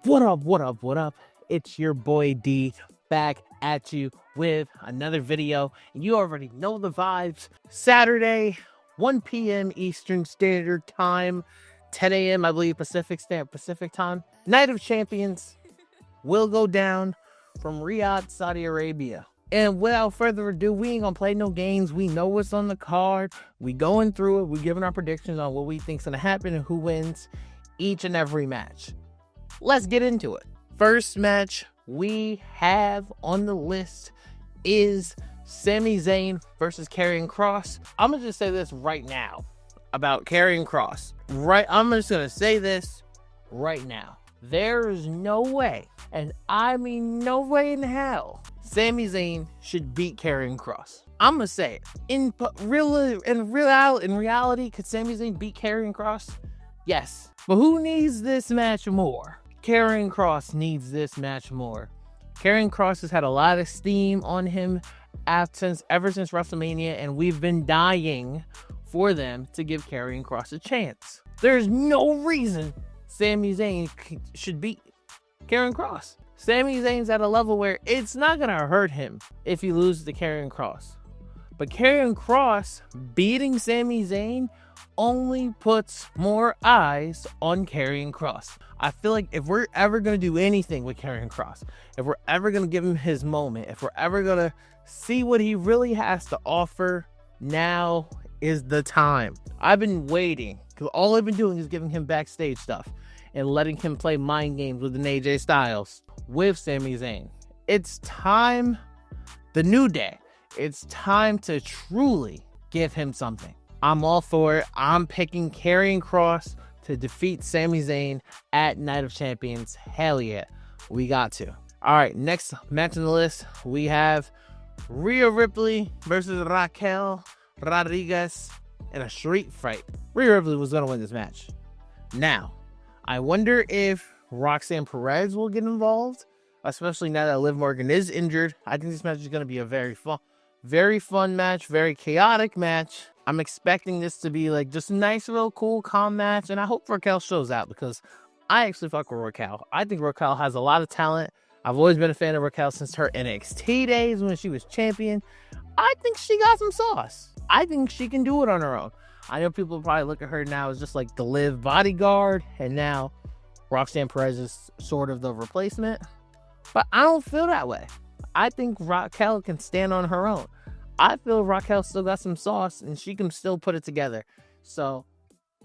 What up, what up, what up? It's your boy D back at you with another video. And you already know the vibes. Saturday, 1 p.m. Eastern Standard Time, 10 a.m. I believe Pacific Time. Night of Champions will go down from Riyadh, Saudi Arabia. And without further ado, we ain't gonna play no games. We know what's on the card. We going through it. We giving our predictions on what we think's gonna happen and who wins each and every match. Let's get into it. First match we have on the list is Sami Zayn versus Karrion Kross. I'm gonna just say this right now about Karrion Kross. I'm just gonna say this right now. There is no way, and I mean no way in hell, Sami Zayn should beat Karrion Kross. I'm gonna say it. In reality, could Sami Zayn beat Karrion Kross? Yes. But who needs this match more? Karrion Kross needs this match more. Karrion Kross has had a lot of steam on him ever since WrestleMania, and we've been dying for them to give Karrion Kross a chance. There's no reason Sami Zayn should beat Karrion Kross. Sami Zayn's at a level where it's not going to hurt him if he loses to Karrion Kross. But Karrion Kross beating Sami Zayn only puts more eyes on Karrion Kross. I feel like if we're ever going to do anything with Karrion Kross, if we're ever going to give him his moment, if we're ever going to see what he really has to offer, now is the time. I've been waiting, because all I've been doing is giving him backstage stuff and letting him play mind games with an AJ Styles with Sami Zayn. It's time, the new day. It's time to truly give him something. I'm all for it. I'm picking Karrion Kross to defeat Sami Zayn at Night of Champions. Hell yeah, we got to. All right, next match on the list, we have Rhea Ripley versus Raquel Rodriguez in a street fight. Rhea Ripley was going to win this match. Now, I wonder if Roxanne Perez will get involved, especially now that Liv Morgan is injured. I think this match is going to be a very fun match, very chaotic match. I'm expecting this to be like just a nice, real cool, calm match, and I hope Raquel shows out because I actually fuck with Raquel. I think Raquel has a lot of talent. I've always been a fan of Raquel since her NXT days when she was champion. I think she got some sauce. I think she can do it on her own. I know people probably look at her now as just like the Liv bodyguard, and now Roxanne Perez is sort of the replacement. But I don't feel that way. I think Raquel can stand on her own. I feel Raquel still got some sauce and she can still put it together. So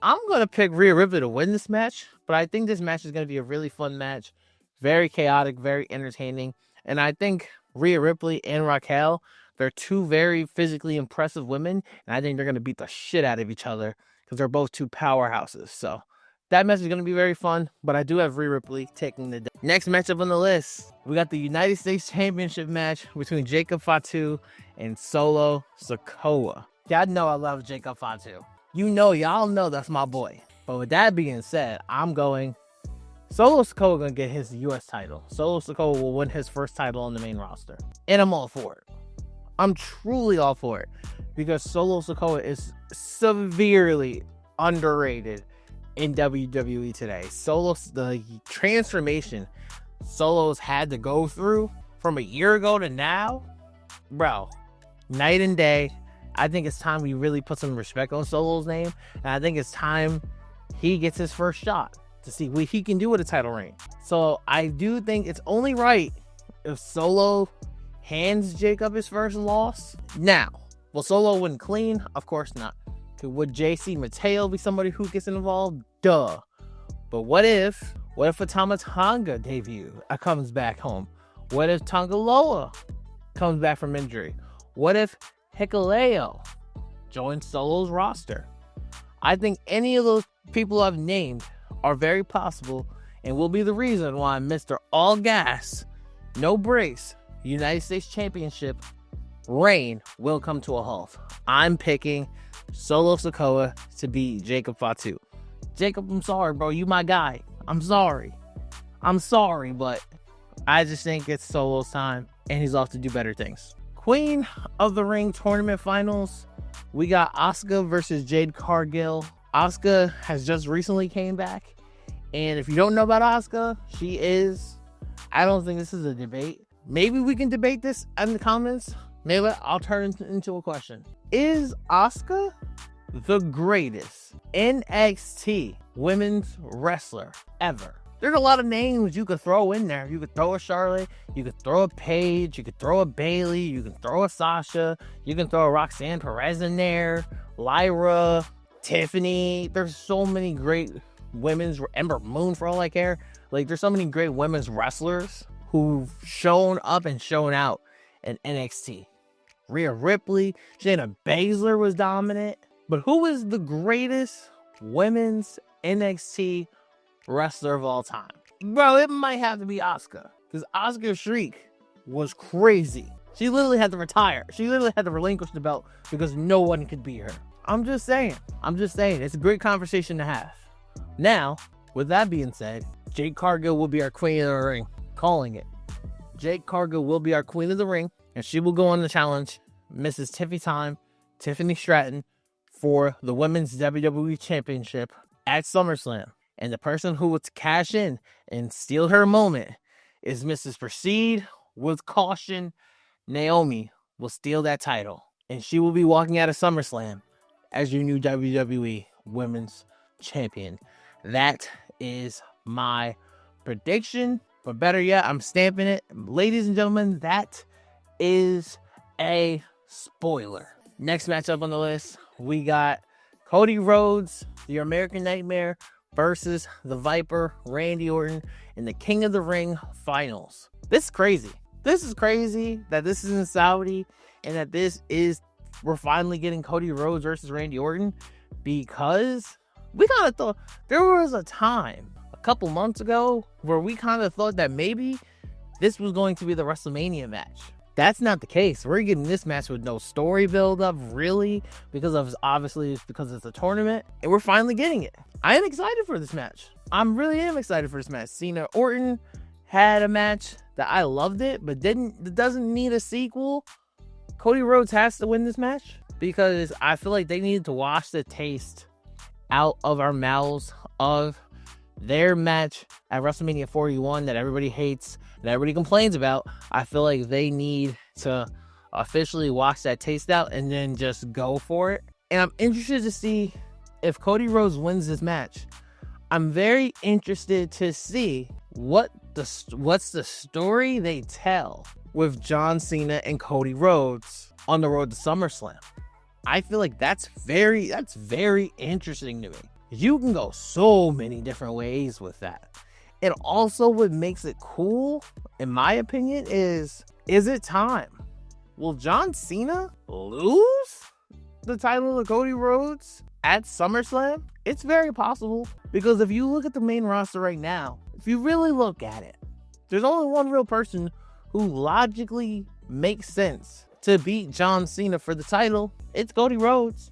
I'm going to pick Rhea Ripley to win this match, but I think this match is going to be a really fun match. Very chaotic, very entertaining. And I think Rhea Ripley and Raquel, they're two very physically impressive women, and I think they're going to beat the shit out of each other because they're both two powerhouses. So that match is going to be very fun, but I do have Rhea Ripley taking the day. Next matchup on the list, we got the United States Championship match between Jacob Fatu and Solo Sikoa. Y'all know I love Jacob Fatu. Y'all know that's my boy. But with that being said, I'm going Solo Sikoa gonna get his US title. Solo Sikoa will win his first title on the main roster. And I'm all for it. I'm truly all for it. Because Solo Sikoa is severely underrated in WWE today. The transformation Solo's had to go through from a year ago to now, bro, night and day. I think it's time we really put some respect on Solo's name, and I think it's time he gets his first shot to see what he can do with a title reign. So I do think it's only right if Solo hands Jacob his first loss. Now, will Solo win clean? Of course not. Would JC Mateo be somebody who gets involved? Duh. But what if Tama Tonga comes back home? What if Tonga Loa comes back from injury? What if Hikuleo joins Solo's roster? I think any of those people I've named are very possible and will be the reason why Mr. All Gas, No Brakes, United States Championship reign will come to a halt. I'm picking Solo Sikoa to beat Jacob Fatu. Jacob, I'm sorry, bro. You my guy. I'm sorry, but I just think it's Solo's time, and he's off to do better things. Queen of the Ring tournament finals. We got Asuka versus Jade Cargill. Asuka has just recently came back, And if you don't know about Asuka, she is, I don't think this is a debate. Maybe we can debate this in the comments. Maybe I'll turn it into a question. Is Asuka the greatest NXT women's wrestler ever? There's a lot of names you could throw in there. You could throw a Charlotte, you could throw a Paige, you could throw a Bayley, you can throw a Sasha, you can throw a Roxanne Perez in there, Lyra, Tiffany. There's so many great women's, Ember Moon for all I care. Like, there's so many great women's wrestlers who've shown up and shown out in NXT. Rhea Ripley, Shayna Baszler was dominant. But who is the greatest women's NXT wrestler of all time? Bro, it might have to be Asuka. Because Asuka's streak was crazy. She literally had to retire. She literally had to relinquish the belt because no one could beat her. I'm just saying. It's a great conversation to have. Now, with that being said, Jade Cargill will be our queen of the ring. Calling it. Jade Cargill will be our queen of the ring. And she will go on the challenge Mrs. Tiffany Stratton, for the Women's WWE Championship at SummerSlam. And the person who would cash in and steal her moment is Mrs. Proceed with Caution. Naomi will steal that title. And she will be walking out of SummerSlam as your new WWE Women's Champion. That is my prediction. But better yet, I'm stamping it. Ladies and gentlemen, that is a spoiler. Next matchup on the list, we got Cody Rhodes, the American Nightmare, versus the Viper, Randy Orton, in the King of the Ring finals. This is crazy. This is crazy that this is in Saudi and that we're finally getting Cody Rhodes versus Randy Orton, because we kind of thought there was a time a couple months ago where we kind of thought that maybe this was going to be the WrestleMania match. That's not the case. We're getting this match with no story build up, really, because it's a tournament, and we're finally getting it. I am excited for this match. I really am excited for this match. Cena Orton had a match that I loved it, but doesn't need a sequel. Cody Rhodes has to win this match because I feel like they needed to wash the taste out of our mouths of their match at WrestleMania 41 that everybody hates, that everybody complains about. I feel like they need to officially wash that taste out and then just go for it. And I'm interested to see if Cody Rhodes wins this match. I'm very interested to see what's the story they tell with John Cena and Cody Rhodes on the road to SummerSlam. I feel like that's very interesting to me. You can go so many different ways with that. And also what makes it cool, in my opinion, is it time? Will John Cena lose the title to Cody Rhodes at SummerSlam? It's very possible, because if you look at the main roster right now, if you really look at it, there's only one real person who logically makes sense to beat John Cena for the title. It's Cody Rhodes.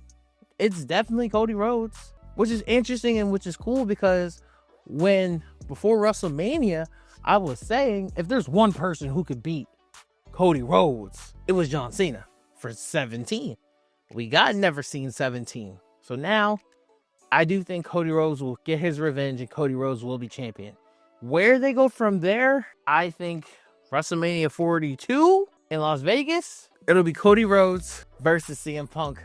It's definitely Cody Rhodes, which is interesting and which is cool, because before WrestleMania, I was saying if there's one person who could beat Cody Rhodes, it was John Cena for 17. We got Never Seen 17. So now I do think Cody Rhodes will get his revenge and Cody Rhodes will be champion. Where they go from there, I think WrestleMania 42 in Las Vegas, it'll be Cody Rhodes versus CM Punk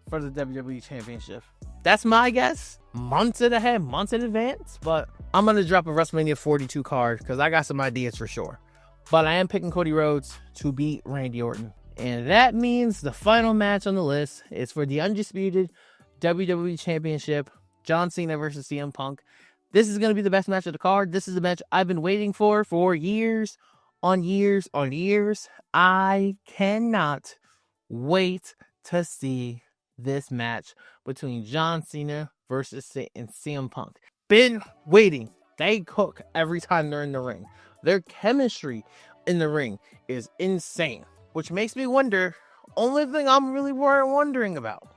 for the WWE Championship. That's my guess. Months in advance, but I'm going to drop a WrestleMania 42 card because I got some ideas for sure. But I am picking Cody Rhodes to beat Randy Orton. And that means the final match on the list is for the undisputed WWE Championship, John Cena versus CM Punk. This is going to be the best match of the card. This is the match I've been waiting for years on years on years. I cannot wait to see this match between John Cena versus CM Punk. Been waiting. They cook every time they're in the ring. Their chemistry in the ring is insane, which makes me wonder, only thing I'm really wondering about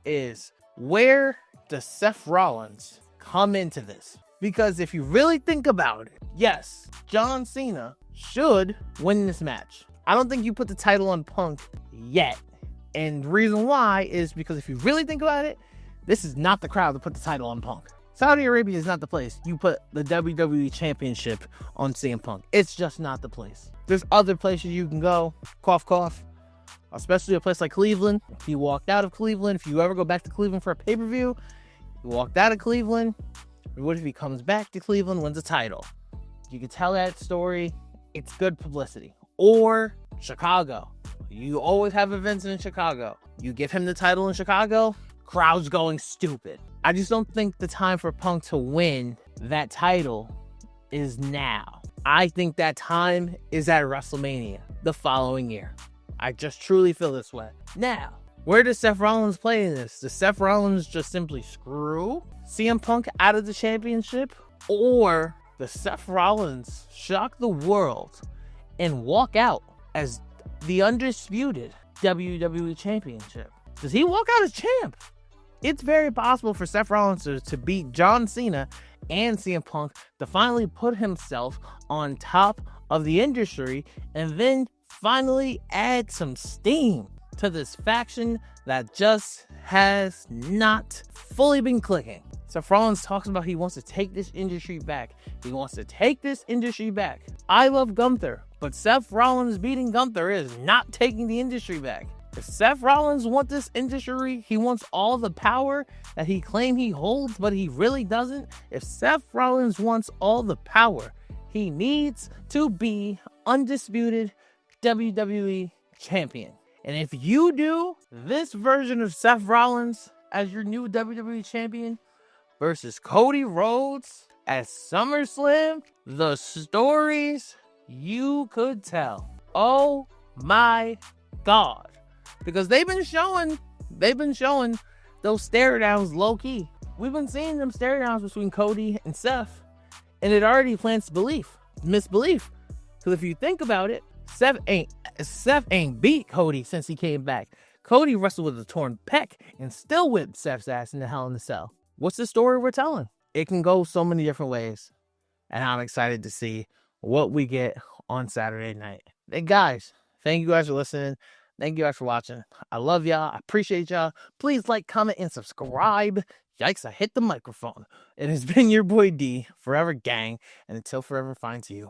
is, where does Seth Rollins come into this? Because if you really think about it, yes, John Cena should win this match. I don't think you put the title on Punk yet. And the reason why is because if you really think about it, this is not the crowd to put the title on Punk. Saudi Arabia is not the place you put the WWE Championship on CM Punk. It's just not the place. There's other places you can go. Cough, cough. Especially a place like Cleveland. If you walked out of Cleveland, if you ever go back to Cleveland for a pay-per-view, you walked out of Cleveland. What if he comes back to Cleveland, wins a title? You can tell that story. It's good publicity. Or Chicago. You always have events in Chicago. You give him the title in Chicago, crowd's going stupid. I just don't think the time for Punk to win that title is now. I think that time is at WrestleMania the following year. I just truly feel this way. Now, where does Seth Rollins play in this? Does Seth Rollins just simply screw CM Punk out of the championship? Or does Seth Rollins shock the world and walk out as the undisputed WWE Championship? Does he walk out as champ? It's very possible for Seth Rollins to beat John Cena and CM Punk to finally put himself on top of the industry and then finally add some steam to this faction that just has not fully been clicking. Seth Rollins talks about he wants to take this industry back. He wants to take this industry back. I love Gunther, but Seth Rollins beating Gunther is not taking the industry back. If Seth Rollins wants this industry, he wants all the power that he claims he holds, but he really doesn't. If Seth Rollins wants all the power, he needs to be undisputed WWE champion. And if you do this version of Seth Rollins as your new WWE champion versus Cody Rhodes at SummerSlam, the stories you could tell. Oh my God. Because they've been showing those stare downs low key. We've been seeing them stare downs between Cody and Seth, and it already plants misbelief. Because if you think about it, Seth ain't beat Cody since he came back. Cody wrestled with a torn pec and still whipped Seth's ass in the Hell in a Cell. What's the story we're telling? It can go so many different ways, and I'm excited to see what we get on Saturday night. And guys, thank you guys for listening. Thank you guys for watching. I love y'all. I appreciate y'all. Please like, comment, and subscribe. Yikes, I hit the microphone. It has been your boy D, Forever Gang, and until forever finds you.